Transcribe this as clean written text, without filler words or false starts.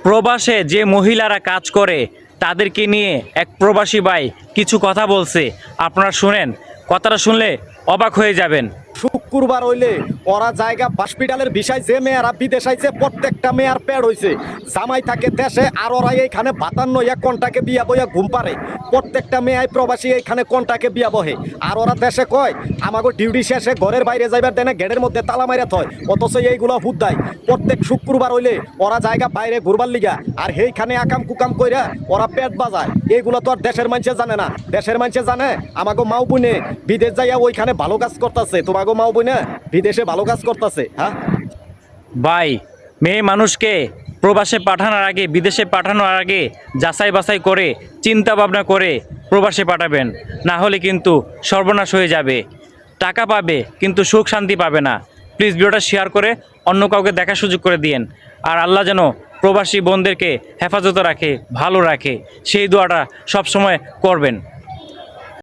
প্রবাসে যে মহিলারা কাজ করে তাদেরকে নিয়ে এক প্রবাসী ভাই কিছু কথা বলছে, আপনারা শুনেন, কথাটা শুনলে অবাক হয়ে যাবেন। শুক্রবার হইলে ওরা জায়গা হসপিটালের বিষয় যে মেয়েরা বিদেশ আইছে প্রত্যেকটা মেয়ার পেড হইছে, জামাই থাকে দেশে আর ওরা এইখানে 52 বিয়া বইয়া ঘুম পারে। প্রত্যেকটা মেয়ে প্রবাসী এইখানে কন্টাকে বিয়া বহে, আর ওরা দেশে কয় আমাকে ডিউটি শেষে ঘরের বাইরে যাইবার দেনে গেটের মধ্যে তালা মাইরা থয়, অথচ এইগুলো হুদ্দায়। প্রত্যেক শুক্রবার হইলে ওরা জায়গা বাইরে ঘুরবার লিগা আর সেইখানে আকাম কুকাম কইরা ওরা পেট বাজায়। এইগুলো তো আর দেশের মানুষে জানে না। দেশের মানুষে জানে আমাকে মাও বোনে বিদেশ যাইয়া ওইখানে ভালো কাজ করতেছে, তোমাকে মাও বোনে বিদেশে ভালো কাজ করতেছে। হ্যাঁ ভাই, মেয়ে মানুষকে প্রবাসে পাঠানোর আগে, বিদেশে পাঠানোর আগে যাচাই বাছাই করে চিন্তা ভাবনা করে প্রবাসে পাঠাবেন, না হলে কিন্তু সর্বনাশ হয়ে যাবে। টাকা পাবে কিন্তু সুখ শান্তি পাবে না। প্লিজ ভিডিওটা শেয়ার করে অন্য কাউকে দেখার সুযোগ করে দিয়েন। আর আল্লাহ যেন প্রবাসী বোনদেরকে হেফাজতে রাখে, ভালো রাখে, সেই দোয়াটা সবসময় করবেন।